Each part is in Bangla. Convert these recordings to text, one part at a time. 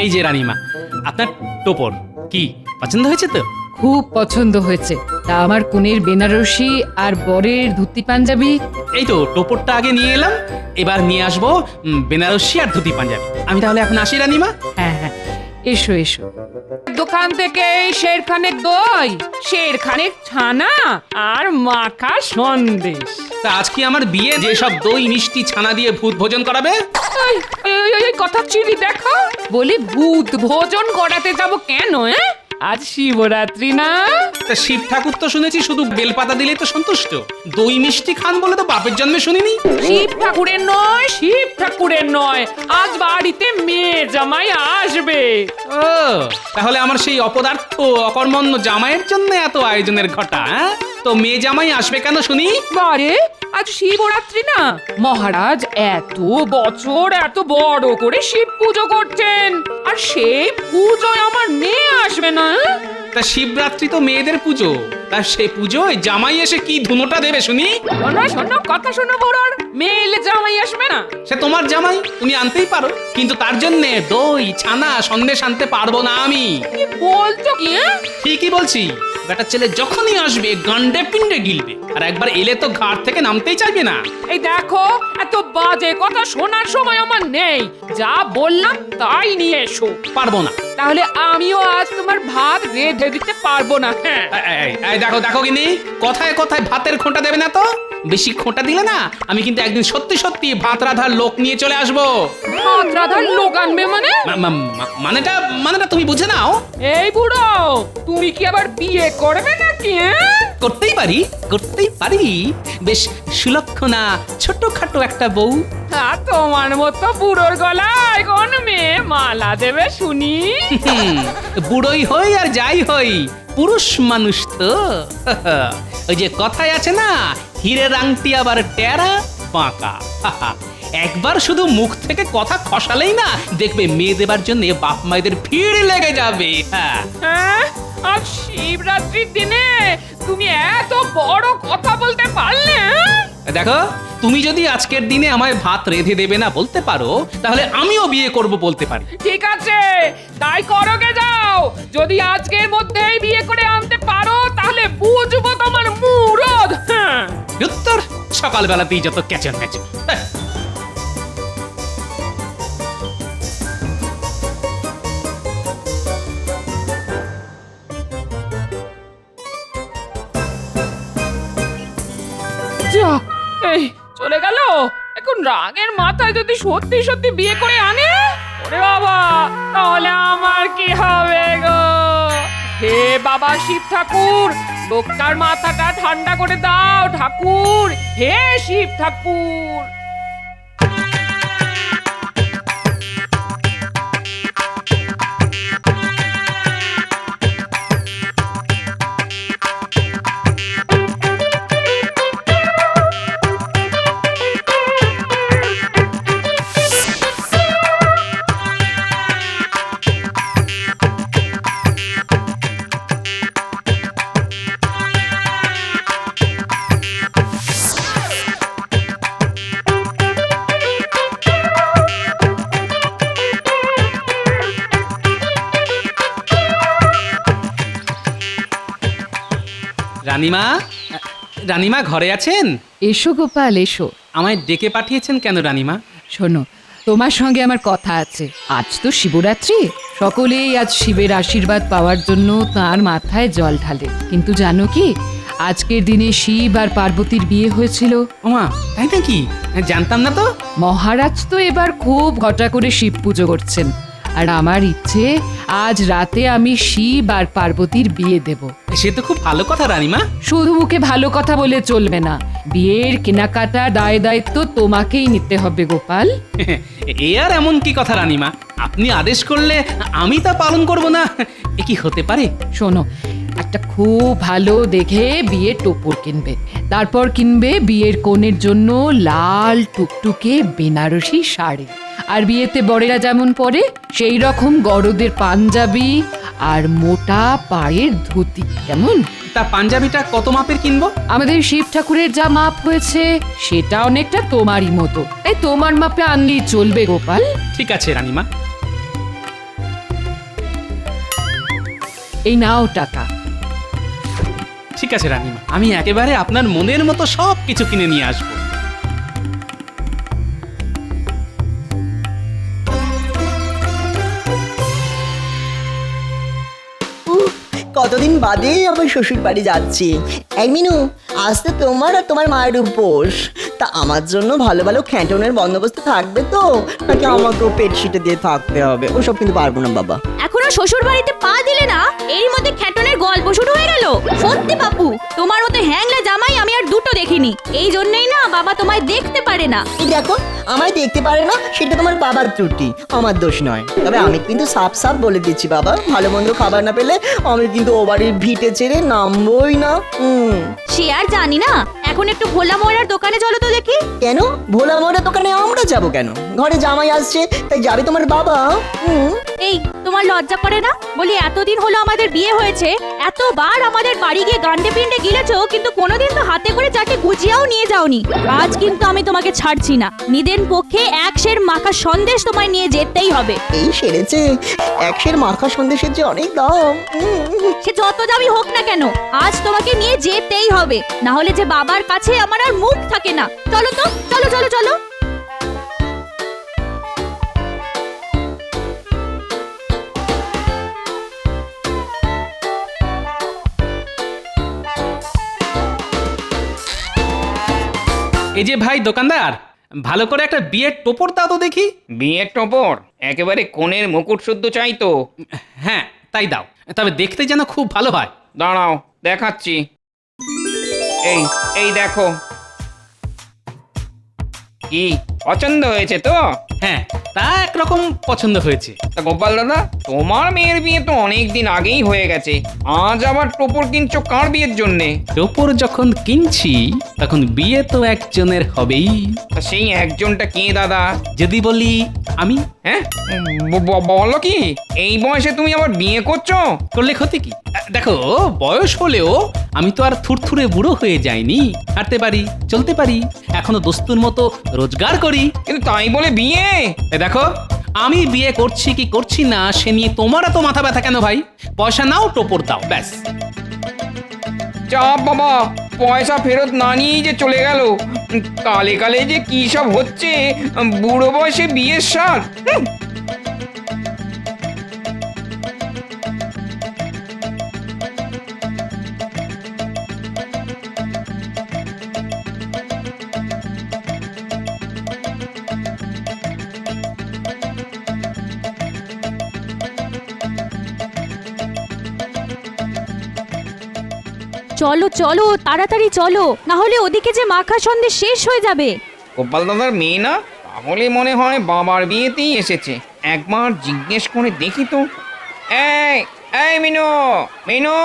এই যে রানীমা, আপনার টোপর কি পছন্দ হয়েছে তো? খুব পছন্দ হয়েছে। তা আমার কনের বেনারসি আর বরের ধুতি পাঞ্জাবি? এই তো টোপরটা আগে নিয়ে এলাম, এবার নিয়ে আসবো বেনারসি আর ধুতি পাঞ্জাবি। আমি তাহলে এখন আসি রানীমা। হ্যাঁ হ্যাঁ, এসো এসো। দোকান থেকে শেরখানেক দই, শেরখানেক ছানা আর মাখা সন্দেশ। তা আজকে আমার বিয়ে, যে সব দই মিষ্টি ছানা দিয়ে ভূত ভোজন করাবে। এই কথা চিনি দেখো, বলি ভূত ভোজন করাতে যাব কেন? আজ শিবরাত্রি না? তা শিব ঠাকুর তো শুনেছি শুধু বেলপাতা দিলেই তো সন্তুষ্ট, দই মিষ্টি খান বলে তো বাপের জন্মে শুনিনি। শিব ঠাকুরের নয়, শিব ঠাকুরের নয়, আজ বাড়িতে মেয়ে জামাই আসবে। ও তাহলে আমার সেই অপদার্থ অকর্মণ্য জামাইয়ের জন্য এত আয়োজনের ঘটা? তো মেয়ে জামাই আসবে কেন শুনি? বারে আজ শিবরাত্রি না, মহারাজ এত বছর এত বড় করে শিব পুজো করছেন, আর সেই পুজোয় আমার মেয়ে আসবে না? তা শিবরাত্রি তো মেয়েদের পুজো, তা সে পুজোয় জামাই এসে কি ধুনোটা দেবে শুনি? শোনো শোনো কথা শোনো বড়র, মেয়ে এলে জামাই আসবে না? সে তোমার জামাই, তুমি আনতেই পারো, কিন্তু তার জন্য দই ছানা সন্দেশ আনতে পারবো না আমি। কি বলছো কি? ঠিকই বলছি, বেটা ছেলে যখনই আসবে গান্ডে পিন্ডে গিলবে, আর একবার এলে তো ঘাট থেকে নামতেই চাইবে না। এই দেখো, এত বাজে কথা শোনার সময় আমার নেই, যা বললাম তাই নিয়ে এসো। পারবো না। তাহলে আমিও আজ তোমার ভাত রেঁধে দিতে পারবো না। হ্যাঁ, এই দেখো দেখো কিনি, কথায় কথায় ভাতের খোঁটা দেবে না তো। বেশি খোঁটা দিলে না আমি কিন্তু একদিন সত্যি সত্যি ভাত রাধার লোক নিয়ে চলে আসবো। ভাত রাধার লোক আনবে মানে? মানেটা তুমি বুঝে নাও। এই বুড়ো, তুমি কি আবার বিয়ে করবে নাকি? করতেই পারি, বেশ সুলক্ষণা ছোটখাটো একটা বউ। তোমার মতো বুড়োর গলায় কোন মেয়ে মালা দেবে শুনি? বুড়োই হই আর যাই হই, পুরুষ মানুষ তো। ওই যে কথায় আছে না, হীরের আংটি আবার টেরা বাঁকা। একবার শুধু মুখ থেকে কথা খসালেই না দেখবে মেয়ে দেবার জন্য বাপ মায়েদের ভিড় লেগে যাবে। হ্যাঁ, আজ শিবরাত্রির দিনে তুমি এত বড় কথা বলতে পারলে? দেখো, তুমি যদি আজকের দিনে আমায় ভাত রেঁধে দেবে না বলতে পারো, তাহলে আমিও বিয়ে করব বলতে পারি। ঠিক আছে, তাই করোগে যাও। যদি আজকের মধ্যেই বিয়ে করে আনতে পারো তাহলে বুঝবো তোমার মুরদ। উত্তর সকালবেলাতেই যত ক্যাচন ম্যাচন। এই চলে গেল। এখন রাগের মাথায় যদি সত্যি সত্যি বিয়ে করে আনে, ওরে বাবা, তাহলে আমার কি হবে গো? হে বাবা শিব ঠাকুর, লোকটার মাথাটা ঠান্ডা করে দাও ঠাকুর, হে শিব ঠাকুর। রানীমা ঘরে আছেন? এসো গোপাল এসো। আমায় ডেকে পাঠিয়েছেন কেন রানীমা? শোনো, তোমার সঙ্গে আমার কথা আছে। আজ তো শিবরাত্রি, সকলেই আজ শিবের আশীর্বাদ পাওয়ার জন্য তার মাথায় জল ঢালে। কিন্তু জানো কি, আজকের দিনে শিব আর পার্বতীর বিয়ে হয়েছিল। ওমা, তাই নাকি? জানতাম না তো। মহারাজ তো এবার খুব ঘটা করে শিব পুজো করছেন, আর আমার ইচ্ছে আজ রাতে আমি শিব আর পার্বতীর বিয়ে দেব। সে তো খুব ভালো কথা রানীমা। শুধু মুখে ভালো কথা বলে চলবে না, বিয়ের কেনাকাটা দায় দায়িত্ব তোমাকেই নিতে হবে গোপাল। এ আর এমন কি কথা রানীমা, আপনি আদেশ করলে আমি তা পালন করব না, এ কি হতে পারে? শোনো, এক একটা খুব ভালো দেখে বিয়ের টোপর কিনবে, তারপর কিনবে বিয়ের কনের জন্য লাল টুকটুকে বেনারসি শাড়ি, আর বিয়েতে বরেরা যেমন পরে সেই রকম গরদের পাঞ্জাবি আর মোটা পায়ের ধুতি। কেমন? তা পাঞ্জাবিটা কত মাপের কিনবো? আমাদের শিব ঠাকুরের যা মাপ হয়েছে সেটা অনেকটা তোমারই মতো, তাই তোমার মাপে আনলেই চলবে গোপাল। ঠিক আছে রানীমা। এই নাও টাকা। ঠিক আছে রানীমা, আমি একেবারে আপনার মনের মতো সব কিছু কিনে নিয়ে আসবো। কতদিন বাদে আমার শ্বশুর বাড়ি যাচ্ছি। এই মিনু, আজ তো তোমার আর তোমার মায়ের উপোস, তা আমার জন্য ভালো ভালো খ্যাটনের বন্দোবস্ত থাকবে তো, নাকি আমাকেও পেট শিটে দিয়ে থাকতে হবে? ওসব কিন্তু পারবো না বাবা। এখনো শ্বশুর বাড়িতে পা দিলে না, এর মধ্যে খ্যাটনের গল্প শুরু হয়ে গেল। সত্যি বাপু, তোমার মতো হ্যাংলা জামাই আমি আর দুটো দেখিনি। এই জন্যই না বাবা তোমায় দেখতে পারে না। এই দেখো, আমায় দেখতে পারে না সেটা তোমার বাবার ত্রুটি, আমার দোষ নয়। তবে আমি কিন্তু সাফ সাফ বলে দিচ্ছি বাবা, ভালো মন্দ খাবার না পেলে আমি কিন্তু ও বাড়ির ভিটে ছেড়ে নামবই না। সে আর জানি না, এখন একটু ভোলা ময়রার দোকানে চলো তো দেখি। কেন ভোলা মোড়া দোকানে আমরা যাব কেন? ঘরে জামাই আসছে তাই যাবে তোমার বাবা? এই তোমার লজ্জা করে না? বলি এতদিন হলো আমাদের বিয়ে হয়েছে, এতবার আমাদের বাড়ি গিয়ে গান্ডে পিন্ডে গিলেছো, কিন্তু কোনোদিন তো হাতে করে চারটে গুজিয়াও নিয়ে যাওনি। আজ কিন্তু আমি তোমাকে ছাড়ছি না। নিদেন পক্ষে এক সের মাখা সন্দেশ তোমায় নিয়ে যেতেই হবে। এই সেরেছে, একশের মাখা সন্দেশের যে অনেক দাম। সে যত দামি হোক না কেন, আজ তোমাকে নিয়ে যেতেই হবে, না হলে যে বাবার কাছে আমার আর মুখ থাকে না। চলো তো, চলো চলো চলো। এই যে ভাই দোকানদার, ভালো করে একটা বিয়ের টোপর দাও তো দেখি। বিয়ের টপর একেবারে কোণের মুকুট শুদ্ধ চাই তো? হ্যাঁ তাই দাও, তবে দেখতে যেন খুব ভালো হয়। দাঁড়াও দেখাচ্ছি। এই এই দেখো, কি পছন্দ হয়েছে তো? হ্যাঁ, তা একরকম পছন্দ হয়েছে। তা গোপাল দাদা, তোমার মেয়ের বিয়ে তো অনেক দিন আগেই হয়ে গেছে, আজ আবার টপর কিনছো কার বিয়ের জন্যে? টোপর যখন কিনছি তখন বিয়ে তো একজনের হবেই। তা সেই একজনটা কে দাদা? যদি বলি আমি। হ্যাঁ, বলো কি, এই বয়সে তুমি আবার বিয়ে করছো? করলে ক্ষতি কি? দেখো, বয়স হলেও আমি তো আর থুরথুরে বুড়ো হয়ে যাইনি। হাঁটতে পারি, চলতে পারি, এখনো দস্তুর মতো রোজগার করি। কিন্তু তাই বলে বিয়ে? দেখো, আমি বিয়ে করছি কি করছি না সে নিয়ে তোমার এত মাথা ব্যথা কেন ভাই? পয়সা নাও, টোপর দাও, ব্যাস। চাপ বাবা, পয়সা ফেরত না নিয়েই যে চলে গেল। কালে কালে যে কি সব হচ্ছে, বুড়ো বয়সে বিয়ের স্বাদ। চলো চলো তাড়াতাড়ি চলো, না হলে ওদিকে যে মাখা সন্দেশ শেষ হয়ে যাবে। গোপাল দাদার মেয়ে না, তাহলে মনে হয় বাবার বিয়েতেই এসেছে। একবার জিজ্ঞেস করে দেখি তো। এই এই মিনু, মিনু,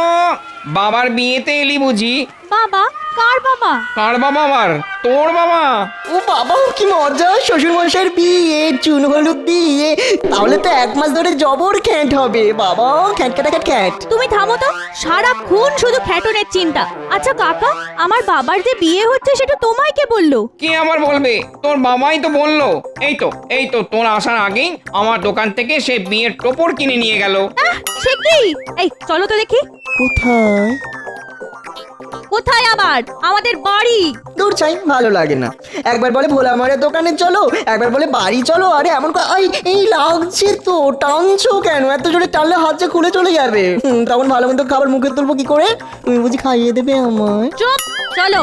বাবার বিয়েতে এলি বুঝি? বাবা? কার বাবা? কার বাবা আবার? তোর বাবা? ও বাবা, কি মজা! শ্বশুর মশাইয়ের বিয়ে, চুন হলুদ দিয়ে, তাহলে তো 1 মাস ধরে জবর খ্যাট হবে বাবা। খ্যাট খ্যাট খ্যাট খ্যাট। তুমি থামো তো, সারাক্ষণ শুধু খ্যাটনের চিন্তা। আচ্ছা কাকা, আমার বাবার যে বিয়ে হচ্ছে সেটা তোমায় কে বললো? কে আবার বলবে? তোর বাবাই তো বললো। এই তো তোর আসার আগেই আমার দোকান থেকে সে বিয়ের টোপর কিনে নিয়ে গেল। সে কি? এই চলো তো দেখি। কোথায়? কোথায় আবার? আমাদের বাড়ি। দূর চাই, ভালো লাগে না। একবার বলে ভোলা মারের দোকানে চলো, একবার বলে বাড়ি চলো। আরে এমন এই লাগছে তো, টানছো কেন? এত জোরে টানলে হাত যে খুলে চলে যাবে। তখন ভালো মন্দ খাবার মুখে তুলবো কি করে? তুমি বুঝি খাইয়ে দেবে আমায়? চুপ, চলো।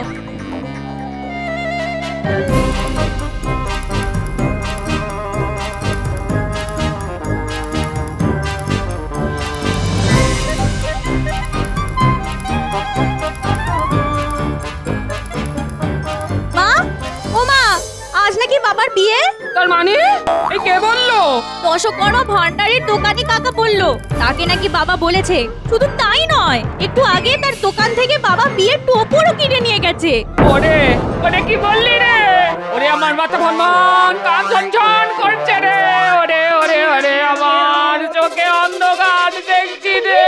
মা, ও মা, আজ নাকি বাবার বিয়ে? তার মানে এই কে বললো? দশকর্মা ভান্ডারের দোকানি কাকা বললো তাকে নাকি বাবা বলেছে। শুধু তাই নয়, একটু আগে তার দোকান থেকে বাবা বিয়ের টোপরও কিনে নিয়ে গেছে। ওরে ওরে কি বললি রে? ওরে আমার মাথা ভনভন কান ঝনঝন করছে রে। ওরে ওরে ওরে আমার চোখে অন্ধকার দেখছি রে।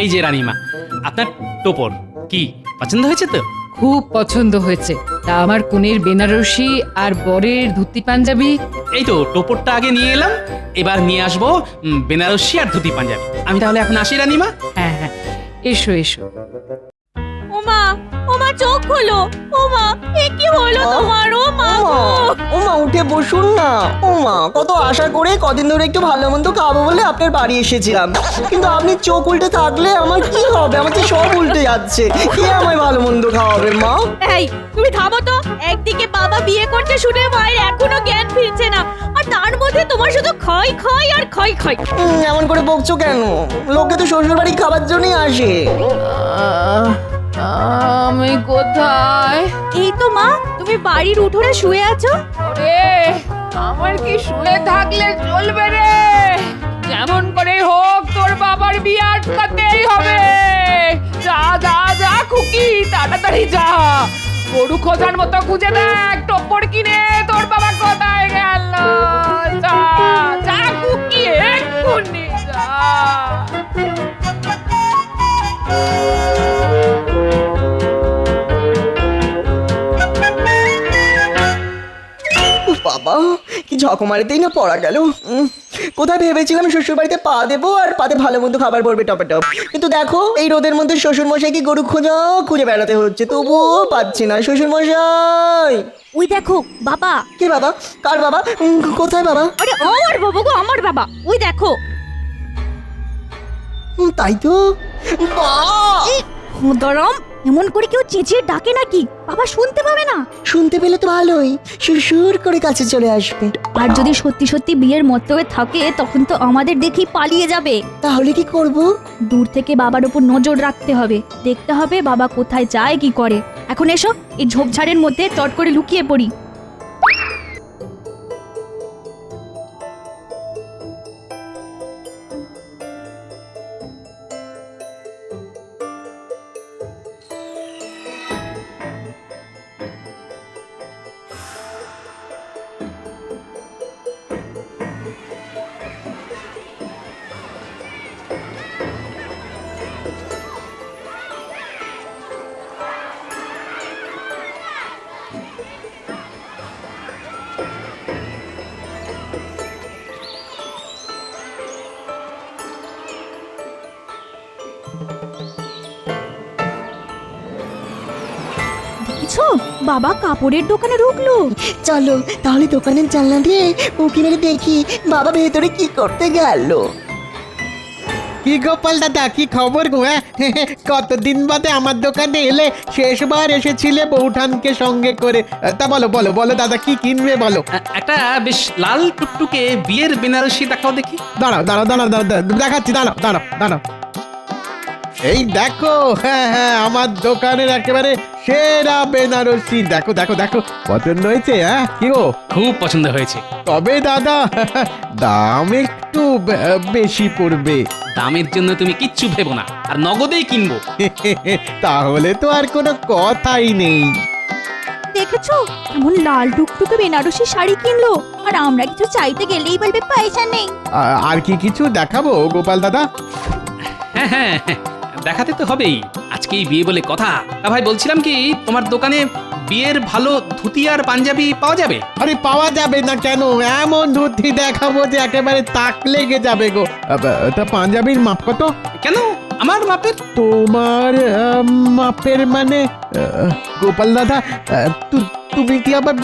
এই যে রানীমা, আপনার টোপর কি পছন্দ হয়েছে তো? খুব পছন্দ হয়েছে। তা আমার কনের বেনারসি আর বরের ধুতি পাঞ্জাবি? এই তো টোপরটা আগে নিয়ে এলাম, এবার নিয়ে আসবো বেনারসি আর ধুতি পাঞ্জাবি। আমি তাহলে এখন আসি রানীমা। হ্যাঁ হ্যাঁ, এসো এসো। ওমা ওমা চোখ খোলো। ওমা এ কি হলো তোমার? ও মা গো। ওমা উঠে বসুন না। ওমা কত আশা করে কদিন ধরে একটু ভালো মন্দ খাবো বলে আপনার বাড়ি এসেছিলাম, কিন্তু আপনি চোখ উল্টে থাকলে আমার কি হবে? আমার তো সব উল্টে যাচ্ছে। কে আমায় ভালো মন্দ খাওয়াবে মা? এই তুমি থামো তো। একদিকে বাবা বিয়ে করতে শুনে মায়ের এখনো জ্ঞান ফিরছে না, আর তার মধ্যে তোমার শুধু ক্ষয় ক্ষয় আর ক্ষয় ক্ষয়। এমন করে বকছো কেন? লোকে তো শ্বশুর বাড়ি খাবার জন্যই আসে। আমি কোথায়? এই তো মা, তুমি বাড়ির উঠোনে শুয়ে আছো। ওরে আমার কি শুয়ে থাকলে চলবে রে? যেমন করে হোক তোর বাবার বিয়ে আটকাতেই হবে। যা যা যা খুকি, তাড়াতাড়ি যা। গরু খোঁজার মতো খুঁজে দেখ টোপর কিনে তোর বাবা কোথায় গেল। যা যা খুকি, এক্ষুনি যা। উফ বাবা, কি ঝকমারিতেই না পড়া গেল। কোথায় ভেবেছিলাম শ্বশুর বাড়িতে পা দেবো আর পাতে ভালো মন্দ খাবার পড়বে টপে টপ, কিন্তু দেখো এই রোদের মধ্যে শ্বশুর মশাইকে গরু খুঁজে বেড়াতে হচ্ছে, তবুও পাচ্ছি না শ্বশুর মশাই। ওই দেখো বাবা। কে বাবা? কার বাবা? কোথায় বাবা? আরে আমার বাবা গো, আমার বাবা। ওই দেখো। তাই তো। দরম এমন করে কেউ চেঁচিয়ে ডাকে নাকি? বাবা শুনতে পাবে না। শুনতে পেলে তো ভালোই, সুর করে কাছে চলে আসবে। আর যদি সত্যি সত্যি বিয়ের মতলবে থাকে তখন তো আমাদের দেখেই পালিয়ে যাবে। তাহলে কি করব? দূর থেকে বাবার উপর নজর রাখতে হবে, দেখতে হবে বাবা কোথায় যায় কি করে। এখন এসো, এই ঝোপঝাড়ের মধ্যে চট করে লুকিয়ে পড়ি। দেখেছো, বাবা কাপড়ের দোকানে ঢুকলো। চলো তাহলে দোকানের জানলা দিয়ে উঁকি মেরে দেখি বাবা ভেতরে কি করতে গেল। কি গোপাল দাদা, কি খবর গো? কতদিন বাদে আমার দোকানে এলে? শেষবার এসেছিলে বৌঠানকে সঙ্গে করে। তা বলো বলো বলো দাদা, কি কিনবে বলো? একটা বেশ লাল টুকটুকে বিয়ের বেনারসি দেখাও দেখি। দাঁড়াও দাঁড়াও দাঁড়াও দাঁড়াও দেখাচ্ছি, দাঁড়াও দাঁড়াও দাঁড়াও। এই দেখো, হ্যাঁ হ্যাঁ, আমার দোকানের একেবারে সেরা বেনারসি। দেখো দেখো দেখো, পছন্দ হয়েছে? হ্যাঁ কি গো? খুব পছন্দ হয়েছে। তবে দাদা দাম একটু বেশি পড়বে। দামের জন্য তুমি কিচ্ছু ভেবো না, আর নগদেই কিনবো। তাহলে তো আর কোনো কথাই নেই। দেখেছো এমন লাল টুকটুকে বেনারসি শাড়ি কিনলো, আর আমরা কিছু চাইতে গেলেই বলবে পয়সা নেই। আর কি কিছু দেখাবো গোপাল দাদা? হ্যাঁ হ্যাঁ হ্যাঁ, দেখাতে তো হবেই, আজকেই বিয়ে বলে কথা। তা ভাই বলছিলাম কি, তোমার দোকানে বিয়ের ভালো ধুতি আর পাঞ্জাবি পাওয়া যাবে? আরে পাওয়া যাবে না কেন? এমন ধুতি দেখাবো যে একেবারে তাক লেগে যাবে গো। তা পাঞ্জাবির মাপ কত? কেন আমার মাপের? তোমার মাপের মানে গোপাল দাদা, তুমি কি আবার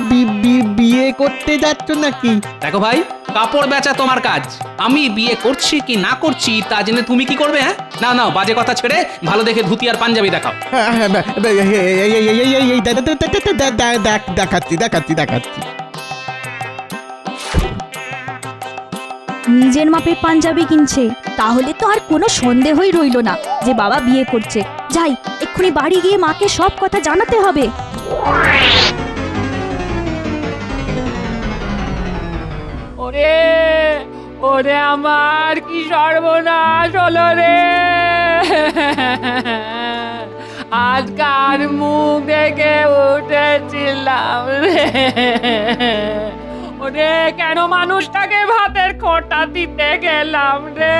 বিয়ে করতে যাচ্ছ নাকি? দেখো ভাই, কাপড় বেচা তোমার কাজ, আমি বিয়ে করছি কি না করছি তা জেনে তুমি কি করবে? হ্যাঁ নাও নাও, বাজে কথা ছেড়ে ভালো দেখে ধুতি আর পাঞ্জাবি দেখাও। দেখাচ্ছি দেখাচ্ছি দেখাচ্ছি। নিজের মাপের পাঞ্জাবি কিনছে, তাহলে তো আর কোনো সন্দেহই রইল না যে বাবা বিয়ে করছে। যাই, এক্ষুনি বাড়ি গিয়ে মাকে সব কথা জানাতে হবে। ওরে ওরে আমার কি সর্বনাশ হলো রে, আজ কার মুখ দেখে উঠেছিলাম রে, ওরে কেন মানুষটাকে ভাতের খোঁটা দিতে গেলাম রে।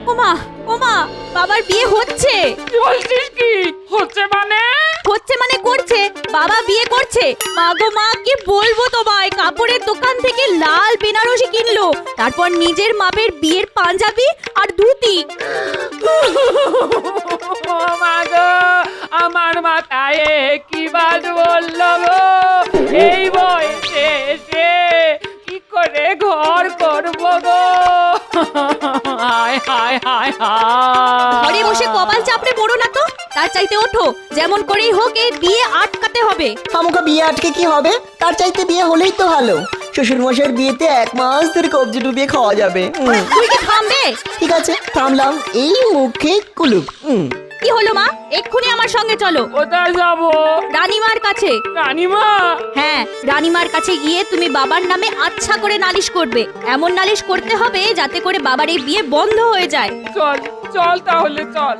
ওমা ওমা, বাবার বিয়ে হচ্ছে। কি বলছিস, কি হচ্ছে মানে? হচ্ছে মানে করছে, বাবা বিয়ে করছে। মা গো মা, কি বলবো তোমায়, কাপড়ের দোকান থেকে লাল বেনারসি কিনলো, তারপর নিজের মাপের বিয়ের পাঞ্জাবি আর ধুতি। ও মা গো, আমার মাথায় কি বাজ বললো গো, এই বয়সে এসে কি করে ঘর করবো গো, হায় হায় হায় হায়। ঘরে বসে কপাল চাপড়ে পড়ো না তো, তার চাইতে ওঠো, যেমন করেই হোক এই বিয়ে আটকাতে হবে। খামোকা বিয়ে আটকে কি হবে? তার চাইতে বিয়ে হলেই তো ভালো। শ্বশুর মশাইয়ের বিয়েতে 1 মাস ধরে কবজি ডুবিয়ে খাওয়া যাবে। তুই কি থামবে? ঠিক আছে, থামলাম। এই মুখে কুলুপ। কি হলো মা, এক্ষুনি আমার সঙ্গে চলো। কোথায় যাবো? রানীমার কাছে। রানীমা? হ্যাঁ, রানীমার কাছে গিয়ে তুমি বাবার নামে আচ্ছা করে নালিশ করবে। এমন নালিশ করতে হবে যাতে করে বাবার এই বিয়ে বন্ধ হয়ে যায়। চল চল তাহলে চল।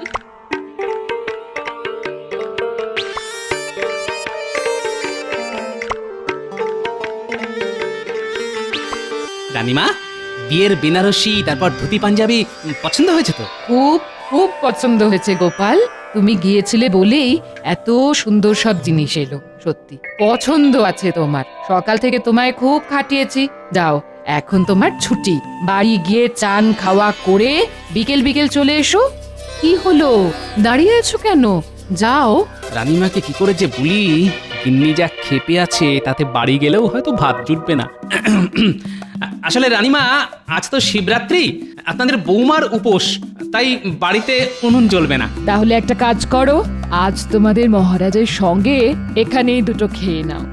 রানীমা, বিয়ের বেনারসি তারপর ধুতি পাঞ্জাবি পছন্দ হয়েছে তো? খুব খুব পছন্দ হয়েছে গোপাল, তুমি গিয়েছিলে বলেই এত সুন্দর সব জিনিস এলো। সত্যি পছন্দ আছে তোমার, সকাল থেকে তোমায় খুব খাটিয়েছি। যাও, এখন তোমার ছুটি, বাড়ি গিয়ে চান খাওয়া করে বিকেল বিকেল চলে এসো। কি হলো, দাঁড়িয়ে আছো কেন? যাও। রানীমাকে কি করে যে বলি, গিন্নি যা খেপে আছে তাতে বাড়ি গেলেও হয়তো ভাত জুটবে না। আসলে রানীমা, আজ তো শিবরাত্রি, আপনাদের বৌমার উপোস, তাই বাড়িতে উনুন জ্বলবে না। তাহলে একটা কাজ করো, আজ তোমাদের মহারাজের সঙ্গে এখানেই দুটো খেয়ে নাও।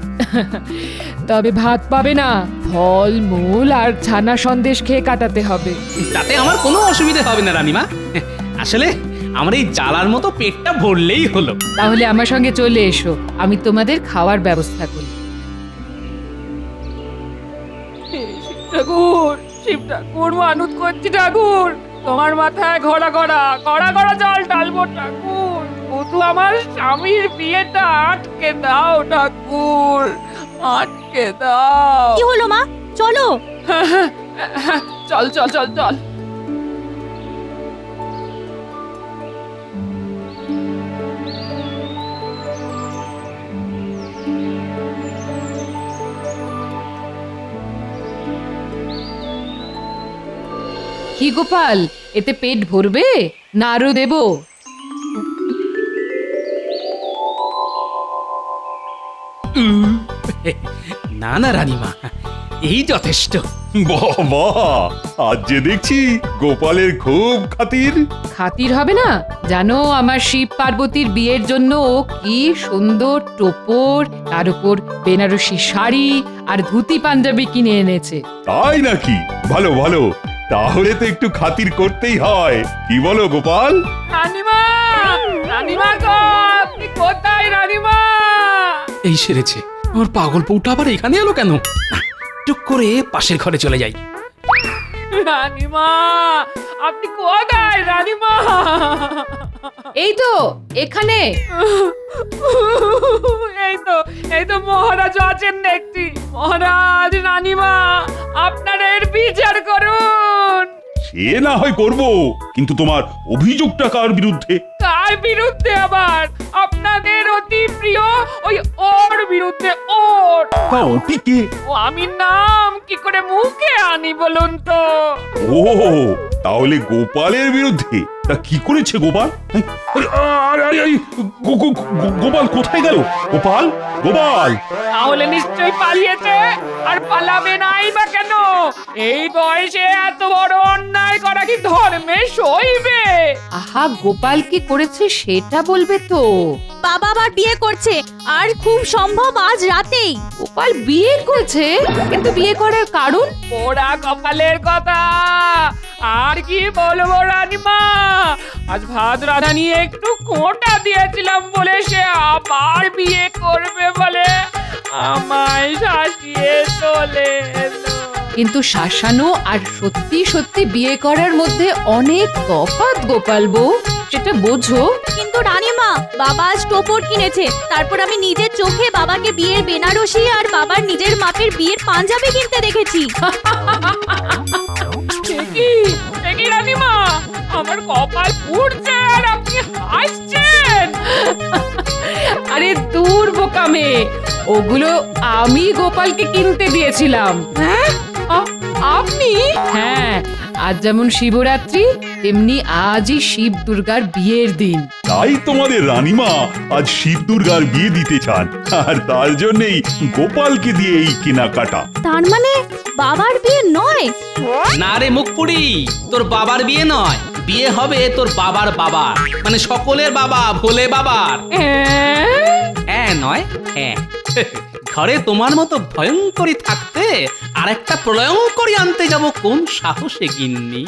তবে ভাত পাবে না, ফল মূল আর ছানা সন্দেশ খেয়ে কাটাতে হবে। তাতে আমার কোনো অসুবিধা হবে না রানীমা। আসলে আমার এই জ্বালার মতো পেটটা ভরলেই হলো। তাহলে আমার সঙ্গে চলে এসো, আমি তোমাদের খাওয়ার ব্যবস্থা করি। ঠাকুর, শিব ঠাকুর, মানত করছি ঠাকুর, তোমার মাথায় ঘোড়া ঘোড়া ঘোড়া ঘোড়া জল ঢালবো ঠাকুর, শুধু আমার স্বামীর বিয়েটা আটকে দাও ঠাকুর, আটকে দাও। কি হলো মা, চলো। চল চল চল চল। কি গোপাল, এতে পেট ভরবে না আরো দেবো? না না রানীমা, এই যথেষ্ট। বাবা, আজ যে দেখছি গোপালের খুব খাতির। খাতির হবে না? জানো, আমার শিব পার্বতীর বিয়ের জন্য ও কি সুন্দর টোপর, তার উপর বেনারসি শাড়ি আর ধুতি পাঞ্জাবি কিনে এনেছে। তাই নাকি? ভালো ভালো, তাহলে তো একটু খাতির করতেই হয়, কি বলো গোপাল? রানীমা, রানীমা গো, আপনি কোথায় রানীমা? এই সেরেছে, আমার পাগল পৌটা আবার এখানে এলো কেন? না, টুক করে পাশের ঘরে চলে যাই। রানীমা, আপনি কোথায় রানীমা? এই তো এখানে। এই তো মহারাজ আছেন দেখছি। মহারাজ, রানীমা, আপনারা এর বিচার করুন। সে না হয় করবো, কিন্তু তোমার অভিযোগটা কার বিরুদ্ধে? কার বিরুদ্ধে আবার? আপনাদের অতি প্রিয় ওই ওর বিরুদ্ধে। ওর তা ওটি কে? ও আমি নাম কি করে মুখে আনি বলুন তো? ও, তাহলে গোপালের বিরুদ্ধে তা কি করেছে গোপাল? গোপাল কোথায় গেল? গোপাল, গোপাল! তাহলে নিশ্চয়ই পালিয়েছে, আর পালাবে নাই বা কেন? এই বয়সে এত বড় অন্যায় করা কি ধর্মে সইবে? আহা, গোপাল কি করেছে সেটা বলবে তো। বাবা আবার বিয়ে করছে, আর খুব সম্ভব আজ রাতেই। গোপাল বিয়ে করেছে, কিন্তু বিয়ে করার কারণ? ওরা কপালের কথা, আর কি বলবো রানীমা। আজ ভাত রাধা নিয়ে একটু খোঁটা দিয়েছিলাম বলে সে আবার বিয়ে করবে বলে আমায় শাসিয়ে চলে এলো। কিন্তু শাসানো আর সত্যি সত্যি বিয়ে করার মধ্যে অনেক তফাৎ গোপাল বউ, সেটা বোঝো। কিন্তু রানীমা, বাবা আজ টোপর কিনেছে, তারপর আমি নিজের চোখে বাবাকে বিয়ের বেনারসি আর বাবার নিজের মাপের বিয়ের পাঞ্জাবি কিনতে দেখেছি। দেখি রানীমা, আমার কপাল পুড়ছে আর আপনি হাসছেন। আরে দূর বোকামে, ওগুলো আমি গোপালকে কিনতে দিয়েছিলাম। হ্যাঁ, আপনি? হ্যাঁ, আজ যেমন শিবরাত্রি, তেমনি আজই শিব দুর্গার বিয়ের দিন। তাই তোমাদের রানীমা আজ শিব দুর্গার বিয়ে দিতে চান, আর তার জন্যই গোপালকে দিয়ে এই কেনাকাটা। তার মানে বাবার বিয়ে নয়? না রে মুখপুরি, তোর বাবার বিয়ে নয়, বিয়ে হবে তোর বাবার বাবার, মানে সকলের বাবা, ভোলে বাবার। হ্যাঁ নয় হ্যাঁ। ঘরে তোমার মতো ভয়ঙ্করী থাকতে আর একটা প্রলয়ঙ্করী আনতে যাব কোন সাহসে গিন্নি?